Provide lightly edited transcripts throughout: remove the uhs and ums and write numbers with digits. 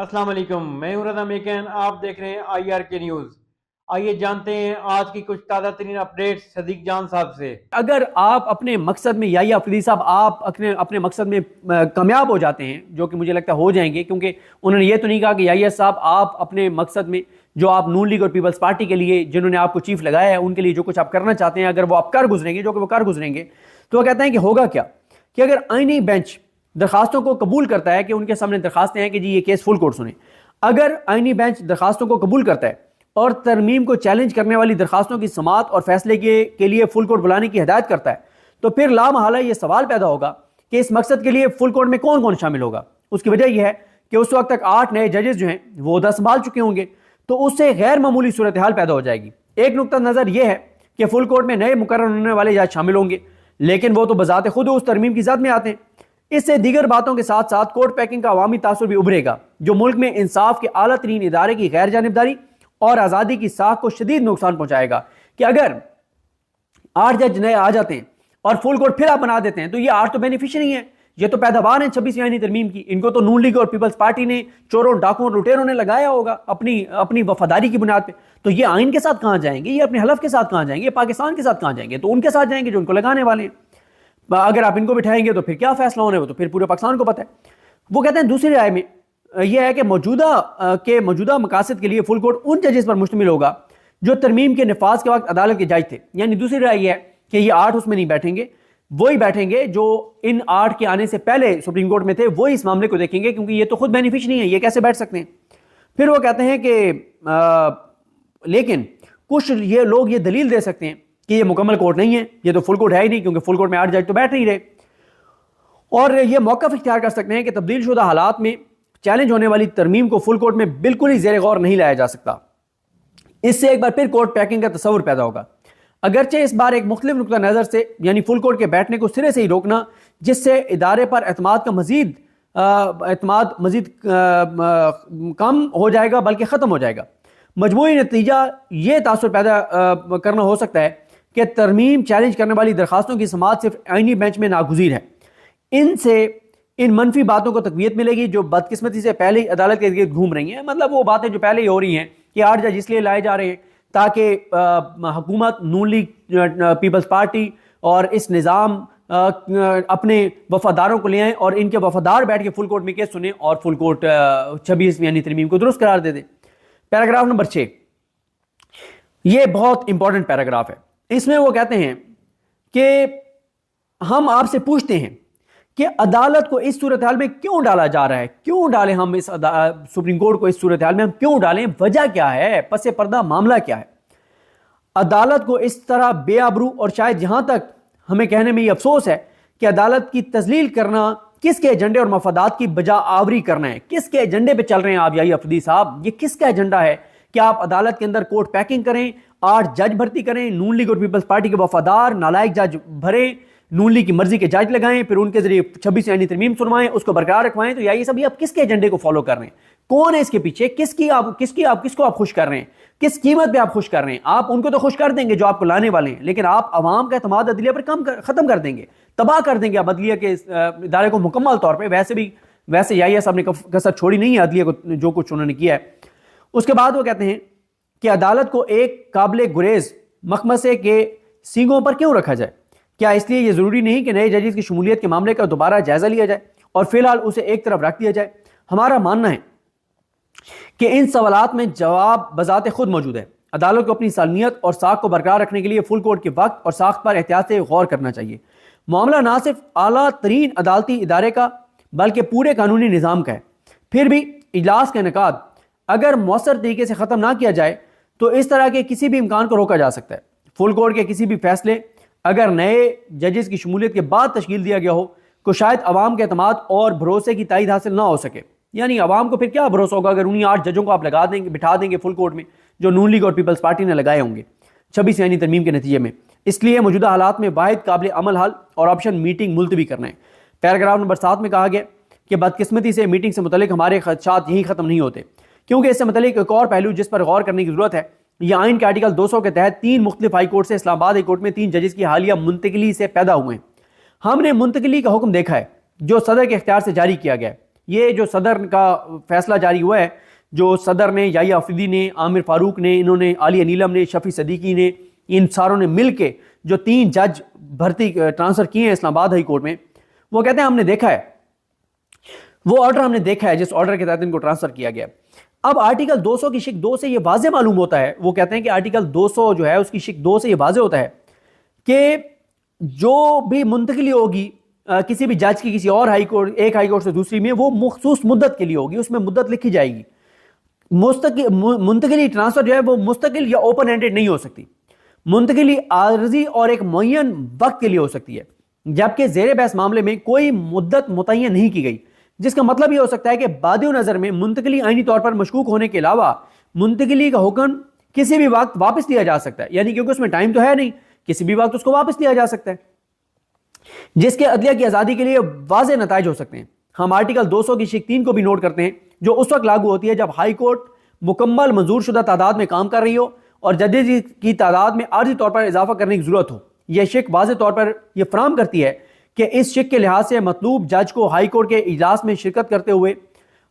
अस्सलाम वालेकुम, मैं हूं रज़ा मेकन। आप देख रहे हैं IRK न्यूज़। आइए जानते हैं आज की कुछ ताज़ा तरीन अपडेट्स सदीक जान साहब से। अगर आप अपने मकसद में या अफरीदी साहब आप अपने अपने मकसद में कामयाब हो जाते हैं, जो कि मुझे लगता है हो जाएंगे, क्योंकि उन्होंने ये तो नहीं कहा कि याहिया साहब आप अपने मकसद में जो आप नून लीग और पीपल्स पार्टी के लिए जिन्होंने आपको चीफ लगाया है उनके लिए जो कुछ आप करना चाहते हैं, अगर वो आप कर गुजरेंगे, जो कि वो कर गुजरेंगे, तो वो कहते हैं कि होगा क्या कि अगर आईनी बेंच दरखास्तों को कबूल करता है कि उनके सामने दरखास्तें हैं कि जी ये केस फुल कोर्ट सुने, अगर आईनी बेंच दरखास्तों को कबूल करता है और तरमीम को चैलेंज करने वाली दरखास्तों की समाअत और फैसले के लिए फुल कोर्ट बुलाने की हिदायत करता है, तो फिर लामहला ये सवाल पैदा होगा कि इस मकसद के लिए फुल कोर्ट में कौन कौन शामिल होगा। उसकी वजह यह है कि उस वक्त तक 8 नए जजेस जो हैं वो 10 संभाल चुके होंगे, तो उससे गैर मामूली सूरत हाल पैदा हो जाएगी। एक नुक्ता नज़र यह है कि फुल कोर्ट में नए मुकर्रर होने वाले जज शामिल होंगे, लेकिन वो तो बजाते खुद उस तरमीम की ज़द में आते हैं। इससे दीगर बातों के साथ साथ कोर्ट पैकिंग का अवामी तासुर भी उभरेगा, जो मुल्क में इंसाफ के आला तरीन इदारे की गैर जानिबदारी और आज़ादी की साख को शदीद नुकसान पहुंचाएगा। कि अगर 8 जज नए आ जाते हैं और फुल कोर्ट फिर आप बना देते हैं, तो ये 8 तो बेनिफिशियरी हैं, ये तो पैदावार हैं 26वीं आईनी तरमीम की। इनको तो नून लीग और पीपल्स पार्टी ने चोरों, डाकुओं, लुटेरों ने लगाया होगा अपनी वफादारी की बुनियाद पे। तो ये आइन के साथ कहां जाएंगे, ये अपने हलफ के साथ कहां जाएंगे, पाकिस्तान के साथ कहां जाएंगे? तो उनके साथ जाएंगे जो उनको लगाने वाले हैं। अगर आप इनको बिठाएंगे तो फिर क्या फैसला होने, वो तो फिर पूरे पाकिस्तान को पता है। वो कहते हैं दूसरी राय में यह है कि मौजूदा मकासद के लिए फुल कोर्ट उन जजेस पर मुश्तमिल होगा जो तरमीम के नफाज के वक्त अदालत के जज थे। यानी दूसरी राय यह है कि ये 8 उसमें नहीं बैठेंगे, वही बैठेंगे जो इन 8 के आने से पहले सुप्रीम कोर्ट में थे, वही इस मामले को देखेंगे, क्योंकि ये तो खुद बेनिफिश नहीं है, ये कैसे बैठ सकते हैं। फिर वो कहते हैं कि लेकिन कुछ ये लोग ये दलील दे सकते हैं कि ये मुकम्मल कोर्ट नहीं है, ये तो फुल कोर्ट है ही नहीं, क्योंकि फुल कोर्ट में 8 जज तो बैठ नहीं रहे। और ये मौक़िफ़ इख्तियार कर सकते हैं कि तब्दील शुदा हालात में चैलेंज होने वाली तरमीम को फुल कोर्ट में बिल्कुल ही ज़ेर गौर नहीं लाया जा सकता। इससे एक बार फिर कोर्ट पैकिंग का तस्वुर पैदा होगा, अगरचे इस बार एक मुख्तलिफ नुक्ता नज़र से, यानी फुल कोर्ट के बैठने को सिरे से ही रोकना, जिससे इदारे पर एतमाद मजीद कम हो जाएगा, बल्कि ख़त्म हो जाएगा। मजमूई नतीजा ये तासुर पैदा करना हो सकता है कि तरमीम चैलेंज करने वाली दरखास्तों की समाअत सिर्फ आईनी बेंच में नागुज़ीर है। इनसे इन मनफी बातों को तकवीत मिलेगी जो बदकिस्मती से पहले ही अदालत के इर्द घूम रही हैं। मतलब वो बातें जो पहले ही हो रही हैं कि 8 जज इसलिए लाए जा रहे हैं ताकि हुकूमत, नून लीग, पीपल्स पार्टी और इस निज़ाम अपने वफादारों को ले आए और इनके वफादार बैठ के फुल कोर्ट में केस सुने और फुल कोर्ट 26वीं यानी तरमीम को दुरुस्त करार दे दे। पैराग्राफ नंबर 6, ये बहुत इंपॉर्टेंट पैराग्राफ है। इसमें वो कहते हैं कि हम आपसे पूछते हैं कि अदालत को इस सूरत हाल में क्यों डाला जा रहा है, क्यों डालें हम इस सुप्रीम कोर्ट को इस सूरत हाल में, हम क्यों डालें, वजह क्या है, पसे पर्दा मामला क्या है। अदालत को इस तरह बेआबरू, और शायद यहां तक हमें कहने में ये अफसोस है कि अदालत की तजलील करना किसके एजेंडे और मफादात की बजा आवरी करना है। किसके एजेंडे पे चल रहे हैं आप याहिया अफरीदी साहब? ये किसका एजेंडा है कि आप अदालत के अंदर कोर्ट पैकिंग करें, 8 जज भर्ती करें, नून लीग और पीपल्स पार्टी के वफादार नालायक जज भरें, नून लीग की मर्जी के जज लगाएं, फिर उनके जरिए 26वीं आईनी तरमीम सुनवाएं, उसको बरकरार रखवाएं। तो ये सब आप किसके एजेंडे को फॉलो कर रहे हैं? कौन है इसके पीछे? किसको आप खुश कर रहे हैं? किस कीमत पे आप खुश कर रहे हैं? आप उनको तो खुश कर देंगे जो आपको लाने वाले हैं, लेकिन आप अवाम का एतमाद अदलिया पर खत्म कर देंगे, तबाह कर देंगे आप अदलिया के इदारे को मुकम्मल तौर पर। वैसे याहिया साहब ने कसर छोड़ी नहीं है अदलिया को, जो कुछ उन्होंने किया है। उसके बाद वो कहते हैं कि अदालत को एक काबिल गुरेज मखमसे के सींगों पर क्यों रखा जाए? क्या इसलिए यह जरूरी नहीं कि नए जजेस की शमूलियत के मामले का दोबारा जायजा लिया जाए और फिलहाल उसे एक तरफ रख दिया जाए? हमारा मानना है कि इन सवालात में जवाब बजाते खुद मौजूद है। अदालत को अपनी सालनियत और साख को बरकरार रखने के लिए फुल कोर्ट के वक्त और साख पर एहतियात से गौर करना चाहिए। मामला ना सिर्फ आला तरीन अदालती इदारे का बल्कि पूरे कानूनी निज़ाम का है। फिर भी इजलास का इनेकाद अगर मौसर तरीके से ख़त्म ना किया जाए तो इस तरह के किसी भी इम्कान को रोका जा सकता है। फुल कोर्ट के किसी भी फैसले अगर नए जजेस की शमूलियत के बाद तश्कील दिया गया हो तो शायद अवाम के एतमाद और भरोसे की तायद हासिल ना हो सके। यानी अवाम को फिर क्या भरोसा होगा अगर उन्हीं 8 जजों को आप बिठा देंगे फुल कोर्ट में, जो नून लीग और पीपल्स पार्टी ने लगाए होंगे 26वीं आईनी तरमीम के नतीजे में। इसलिए मौजूदा हालात में वाहिद काबिल अमल हल और ऑप्शन मीटिंग मुलतवी करना है। पैराग्राफ नंबर 7 में कहा गया कि बदकिस्मती से मीटिंग से मुतल्लिक हमारे खदशात यहीं ख़त्म नहीं होते, क्योंकि इससे मुतल्लिक एक और पहलू जिस पर गौर करने की जरूरत है। यह आइन के आर्टिकल 200 के तहत 3 मुख्तलिफ हाई कोर्ट से इस्लामाबाद हाई कोर्ट में 3 जजेस की हालिया मुंतकिली से पैदा हुए हैं। हमने मुंतकिली का हुक्म देखा है जो सदर के इख्तियार से जारी किया गया है। ये जो सदर का फैसला जारी हुआ है, जो सदर ने, याहिया अफरीदी ने, आमिर फारूक ने, इन्होंने, आलिया नीलम ने, शफी सदीकी ने, इन सारों ने मिल के जो 3 जज भर्ती ट्रांसफ़र किए हैं इस्लामाबाद हाई कोर्ट में, वो कहते हैं हमने देखा है, वो ऑर्डर हमने देखा है जिस ऑर्डर के तहत इनको ट्रांसफ़र किया गया। अब आर्टिकल 200 की शिक 2 से ये वाजे मालूम होता है, वो कहते हैं कि आर्टिकल 200 जो है उसकी शिक 2 से ये वाजे होता है कि जो भी मुंतकिली होगी किसी भी जज की किसी और हाई कोर्ट, एक हाई कोर्ट से दूसरी में, वो मखसूस मुद्दत के लिए होगी, उसमें मुद्दत लिखी जाएगी। मुंतकिली ट्रांसफर जो है वो मुस्तकिल या ओपन एंडेड नहीं हो सकती, मुंतकिली आर्जी और एक मुअय्यन वक्त के लिए हो सकती है, जबकि ज़ेर बहस मामले में कोई मुद्दत मुतय्यन नहीं की गई, जिसका मतलब यह हो सकता है कि बादियो नज़र में मुंतकिली आईनी तौर पर मशकूक होने के अलावा मुंतकिली का हुक्म किसी भी वक्त वापस लिया जा सकता है, यानी क्योंकि उसमें टाइम तो है नहीं, किसी भी वक्त उसको वापस लिया जा सकता है, जिसके अदलिया की आज़ादी के लिए वाज़ेह नताइज हो सकते हैं। हम आर्टिकल 200 की शिक 3 को भी नोट करते हैं, जो उस वक्त लागू होती है जब हाई कोर्ट मुकम्मल मंजूर शुदा तादाद में काम कर रही हो और जजेस की तादाद में आर्जी तौर पर इजाफा करने की जरूरत हो। यह शिक वाज़ेह तौर पर यह फराहम करती है कि इस शिक के लिहाज से मतलूब जज को हाई कोर्ट के इजलास में शिरकत करते हुए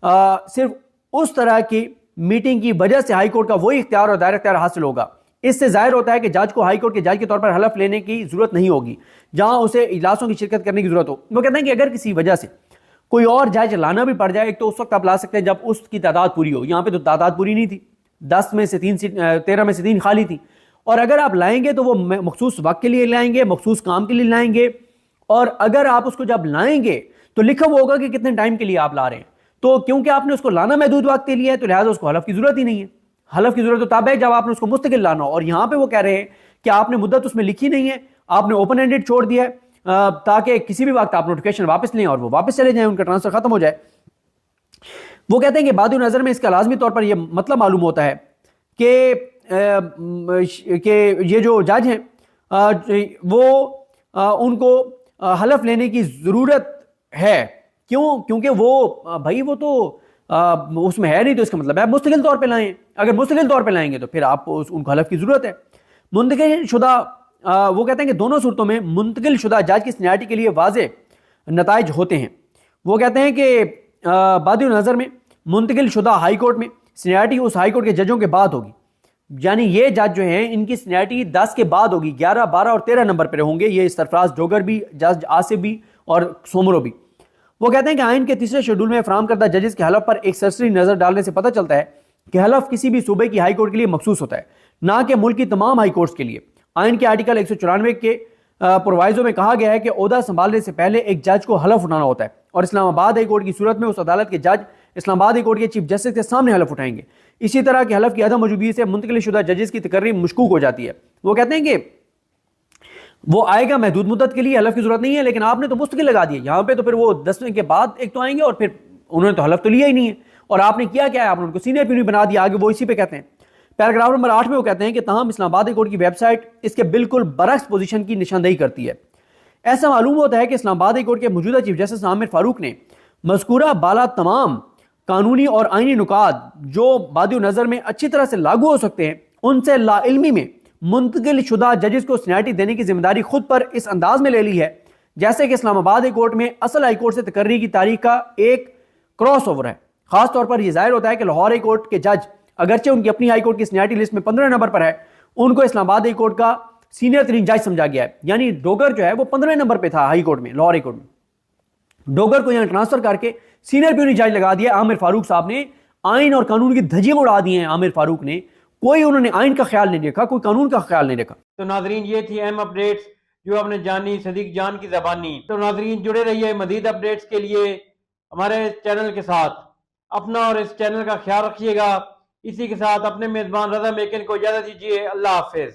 सिर्फ उस तरह की मीटिंग की वजह से हाई कोर्ट का वही इख्तियार और दायरा इख्तियार हासिल होगा। इससे जाहिर होता है कि जज को हाई कोर्ट के जज के तौर पर हलफ लेने की जरूरत नहीं होगी जहां उसे इजलासों की शिरकत करने की जरूरत हो। वो कहते हैं कि अगर किसी वजह से कोई और जज लाना भी पड़ जाए, एक तो उस वक्त आप ला सकते हैं जब उसकी तादाद पूरी हो, यहाँ पे तो तादाद पूरी नहीं थी, 10 में से 3 सीट 13 में से 3 खाली थी, और अगर आप लाएंगे तो वो मखसूस वक्त के लिए लाएंगे, मखसूस काम के लिए लाएंगे, और अगर आप उसको जब लाएंगे तो लिखा हुआ होगा कि कितने टाइम के लिए आप ला रहे हैं। तो क्योंकि आपने उसको लाना महदूद वक्त के लिए है तो लिहाजा उसको हलफ की जरूरत ही नहीं है। हलफ की जरूरत तो तब है जब आपने उसको मुस्तकिल लाना हो, और यहां पे वो कह रहे हैं कि आपने मुद्दत उसमें लिखी नहीं है, आपने ओपन एंडेड छोड़ दिया है ताकि किसी भी वक्त आप नोटिफिकेशन वापस लें और वो वापस चले जाएं, उनका ट्रांसफर खत्म हो जाए। वो कहते हैं कि बाद नजर में इसका लाजमी तौर पर यह मतलब मालूम होता है कि ये जो जज हैं वो उनको हलफ लेने की ज़रूरत है। क्यों? क्योंकि वो भाई वो तो उसमें है नहीं, तो इसका मतलब है मुस्तकिल तौर पे लाएं। अगर मुस्तकिल तौर पे लाएंगे तो फिर आप उनको हलफ की ज़रूरत है। मुंतकिल शुदा वो कहते हैं कि दोनों सूरतों में मुंतकिल शुदा जज की सीनियरिटी के लिए वाज़े नताइज होते हैं। वो कहते हैं कि बाद नज़र में मुंतकिल शुदा हाई कोर्ट में सीनियरिटी उस हाई कोर्ट के जजों के बाद होगी, यानी ये जज जो हैं इनकी सीनियरिटी 10 के बाद होगी, 11, 12 और 13 नंबर पर होंगे। ये सरफराज डोगर भी, जज आसिफ भी और सोमरो भी। वो कहते हैं कि आइन के तीसरे शेड्यूल में फराहम करदा जजेस के हलफ पर एक सरसरी नजर डालने से पता चलता है कि हलफ किसी भी सूबे की हाई कोर्ट के लिए मखसूस होता है, ना कि मुल्क की तमाम हाई कोर्ट्स के लिए। आइन के आर्टिकल 194 के प्रोवाइजो में कहा गया है कि ओहदा संभालने से पहले एक जज को हलफ उठाना होता है, और इस्लामाबाद हाई कोर्ट की सूरत में उस अदालत के जज इस्लामाबाद हाई कोर्ट के चीफ जस्टिस के सामने हलफ उठाएंगे। इसी तरह के हलफ की अदम मौजूदगी से मुंतकिल शुदा जजेस की तकर्री मशकूक हो जाती है। वो कहते हैं कि वो आएगा महदूद मुद्दत के लिए, हलफ की जरूरत नहीं है, लेकिन आपने तो मुस्तकिल लगा दिया यहाँ पे, तो फिर वो 10वें के बाद एक तो आएंगे और फिर उन्होंने तो हलफ तो लिया ही नहीं है, और आपने किया क्या है, आपने उनको सीनियर प्यूनी बना दिया। आगे वो इसी पे कहते हैं, पैराग्राफ नंबर 8 में वो कहते हैं कि तमाम इस्लामाबाद हाई कोर्ट की वेबसाइट इसके बिल्कुल बरक्स पोजीशन की निशानदेही करती है। ऐसा मालूम होता है कि इस्लामाबाद हाई कोर्ट के मौजूदा चीफ जस्टिस आमिर फारूक ने मज़कूरा बाला तमाम कानूनी और आईनी नुकात जो बादियो नज़र में अच्छी तरह से लागू हो सकते हैं, उनसे लाइल्मी में मुंतकिल शुदा जजेस को सीनियरिटी देने की जिम्मेदारी खुद पर इस अंदाज में ले ली है जैसे कि इस्लामाबाद हाई कोर्ट में असल हाई कोर्ट से तकर्री की तारीख का एक क्रॉस ओवर है। खास तौर पर यह जाहिर होता है कि लाहौर हाई कोर्ट के जज अगरचे उनकी अपनी हाई कोर्ट की सीनियरिटी लिस्ट में 15 नंबर पर है, उनको इस्लामाबाद हाई कोर्ट का सीनियर तरीन जज समझा गया है। यानी डोगर जो है वो 15 नंबर पर था हाई कोर्ट में, लाहौर हाई कोर्ट में। डोगर को यहाँ ट्रांसफर करके सीनियर प्यूनी जज लगा दिया आमिर फारूक साहब ने। आइन और कानून की धज्जियां उड़ा दी हैं आमिर फारूक ने, कोई उन्होंने आइन का ख्याल नहीं रखा, कोई कानून का ख्याल नहीं रखा। तो नाजरीन ये थी अहम अपडेट्स जो आपने जानी सदीक जान की ज़बानी। तो नाजरीन जुड़े रहिए मजीद अपडेट्स के लिए हमारे चैनल के साथ। अपना और इस चैनल का ख्याल रखिएगा। इसी के साथ अपने मेज़बान रज़ा मेकन को इजाज़त दीजिए। अल्लाह हाफिज़।